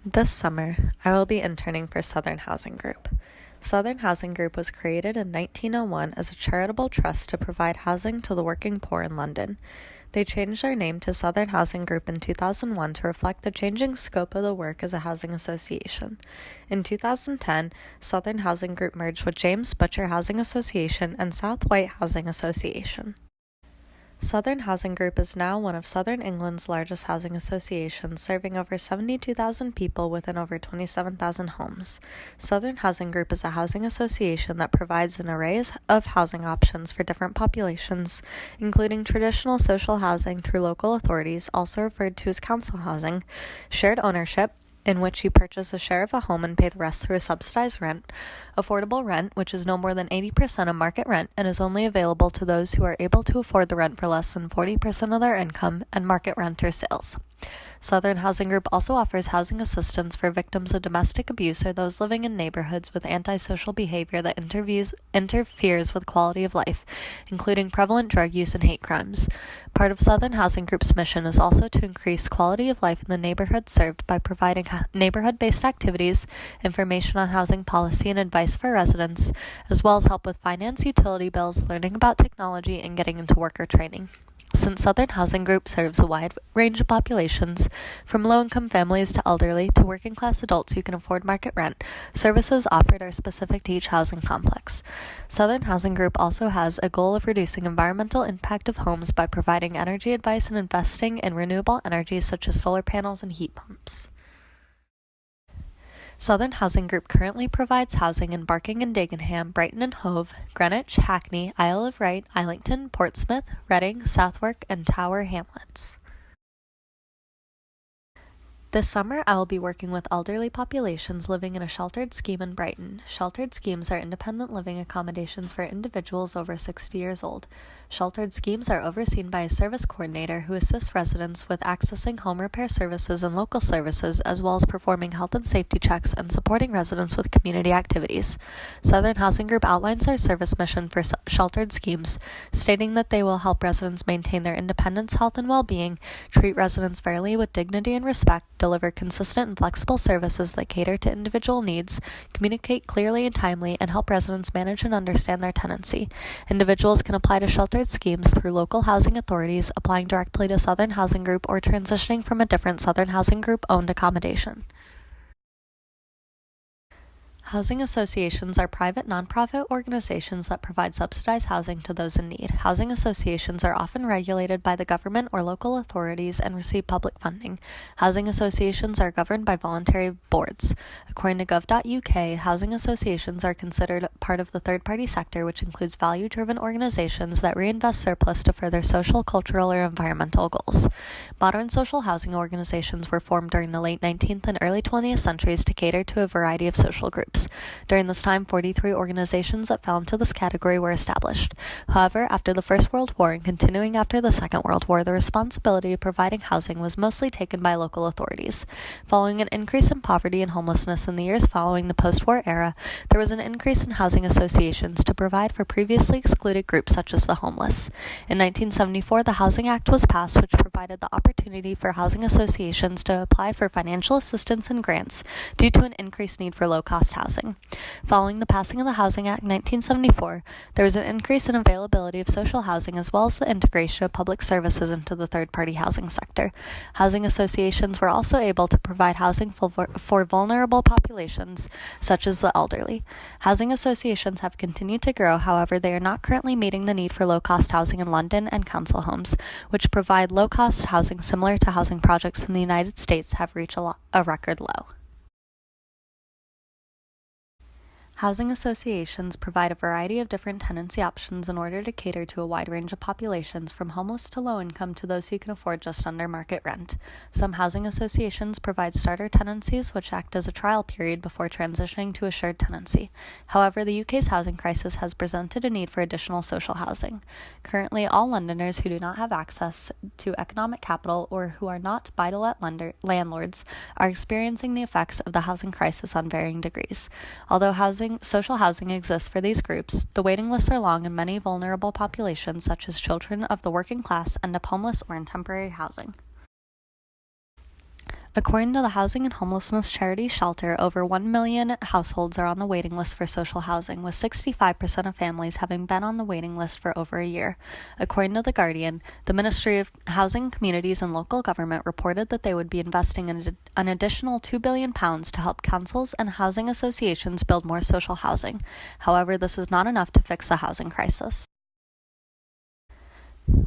This summer, I will be interning for Southern Housing Group. Southern Housing Group was created in 1901 as a charitable trust to provide housing to the working poor in London. They changed their name to Southern Housing Group in 2001 to reflect the changing scope of the work as a housing association. In 2010, Southern Housing Group merged with James Butcher Housing Association and South White Housing Association. Southern Housing Group is now one of Southern England's largest housing associations, serving over 72,000 people within over 27,000 homes. Southern Housing Group is a housing association that provides an array of housing options for different populations, including traditional social housing through local authorities, also referred to as council housing, shared ownership, in which you purchase a share of a home and pay the rest through a subsidized rent, affordable rent, which is no more than 80% of market rent and is only available to those who are able to afford the rent for less than 40% of their income, and market rent or sales. Southern Housing Group also offers housing assistance for victims of domestic abuse or those living in neighborhoods with antisocial behavior that interferes with quality of life, including prevalent drug use and hate crimes. Part of Southern Housing Group's mission is also to increase quality of life in the neighborhood served by providing neighborhood-based activities, information on housing policy, and advice for residents, as well as help with finance, utility bills, learning about technology, and getting into worker training. Since Southern Housing Group serves a wide range of populations, from low-income families to elderly to working-class adults who can afford market rent, services offered are specific to each housing complex. Southern Housing Group also has a goal of reducing environmental impact of homes by providing energy advice and investing in renewable energy such as solar panels and heat pumps. Southern Housing Group currently provides housing in Barking and Dagenham, Brighton and Hove, Greenwich, Hackney, Isle of Wight, Islington, Portsmouth, Reading, Southwark, and Tower Hamlets. This summer, I will be working with elderly populations living in a sheltered scheme in Brighton. Sheltered schemes are independent living accommodations for individuals over 60 years old. Sheltered schemes are overseen by a service coordinator who assists residents with accessing home repair services and local services, as well as performing health and safety checks and supporting residents with community activities. Southern Housing Group outlines their service mission for sheltered schemes, stating that they will help residents maintain their independence, health, and well-being, treat residents fairly with dignity and respect, deliver consistent and flexible services that cater to individual needs, communicate clearly and timely, and help residents manage and understand their tenancy. Individuals can apply to sheltered schemes through local housing authorities, applying directly to Southern Housing Group, or transitioning from a different Southern Housing Group-owned accommodation. Housing associations are private nonprofit organizations that provide subsidized housing to those in need. Housing associations are often regulated by the government or local authorities and receive public funding. Housing associations are governed by voluntary boards. According to gov.uk, housing associations are considered part of the third-party sector, which includes value-driven organizations that reinvest surplus to further social, cultural, or environmental goals. Modern social housing organizations were formed during the late 19th and early 20th centuries to cater to a variety of social groups. During this time, 43 organizations that fell into this category were established. However, after the First World War and continuing after the Second World War, the responsibility of providing housing was mostly taken by local authorities. Following an increase in poverty and homelessness in the years following the post-war era, there was an increase in housing associations to provide for previously excluded groups such as the homeless. In 1974, the Housing Act was passed, which provided the opportunity for housing associations to apply for financial assistance and grants due to an increased need for low-cost housing. Following the passing of the Housing Act in 1974, there was an increase in availability of social housing as well as the integration of public services into the third-party housing sector. Housing associations were also able to provide housing for vulnerable populations, such as the elderly. Housing associations have continued to grow, however, they are not currently meeting the need for low-cost housing in London, and council homes, which provide low-cost housing similar to housing projects in the United States, have reached a record low. Housing associations provide a variety of different tenancy options in order to cater to a wide range of populations, from homeless to low income to those who can afford just under market rent. Some housing associations provide starter tenancies, which act as a trial period before transitioning to assured tenancy. However, the UK's housing crisis has presented a need for additional social housing. Currently, all Londoners who do not have access to economic capital or who are not buy-to-let landlords are experiencing the effects of the housing crisis on varying degrees. Although social housing exists for these groups, the waiting lists are long and many vulnerable populations, such as children of the working class, end up homeless or in temporary housing. According to the Housing and Homelessness Charity Shelter, over 1 million households are on the waiting list for social housing, with 65% of families having been on the waiting list for over a year. According to The Guardian, the Ministry of Housing, Communities and Local Government reported that they would be investing in an additional £2 billion to help councils and housing associations build more social housing. However, this is not enough to fix the housing crisis.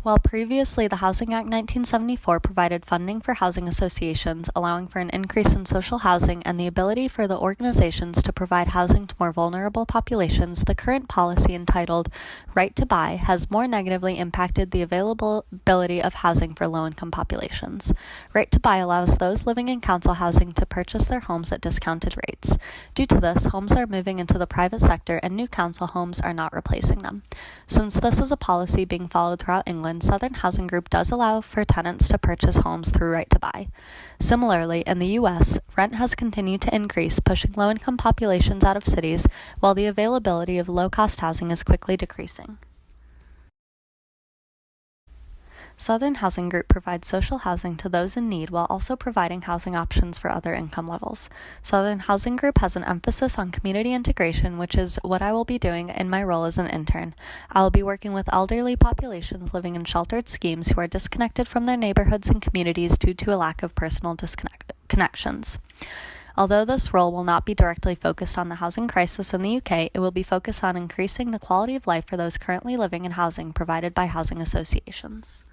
While previously the Housing Act 1974 provided funding for housing associations, allowing for an increase in social housing and the ability for the organizations to provide housing to more vulnerable populations, the current policy entitled Right to Buy has more negatively impacted the availability of housing for low-income populations. Right to Buy allows those living in council housing to purchase their homes at discounted rates. Due to this, homes are moving into the private sector and new council homes are not replacing them. Since this is a policy being followed throughout England, Southern Housing Group does allow for tenants to purchase homes through Right to Buy. Similarly, in the U.S., rent has continued to increase, pushing low-income populations out of cities, while the availability of low-cost housing is quickly decreasing. Southern Housing Group provides social housing to those in need while also providing housing options for other income levels. Southern Housing Group has an emphasis on community integration, which is what I will be doing in my role as an intern. I will be working with elderly populations living in sheltered schemes who are disconnected from their neighborhoods and communities due to a lack of personal connections. Although this role will not be directly focused on the housing crisis in the UK, it will be focused on increasing the quality of life for those currently living in housing provided by housing associations.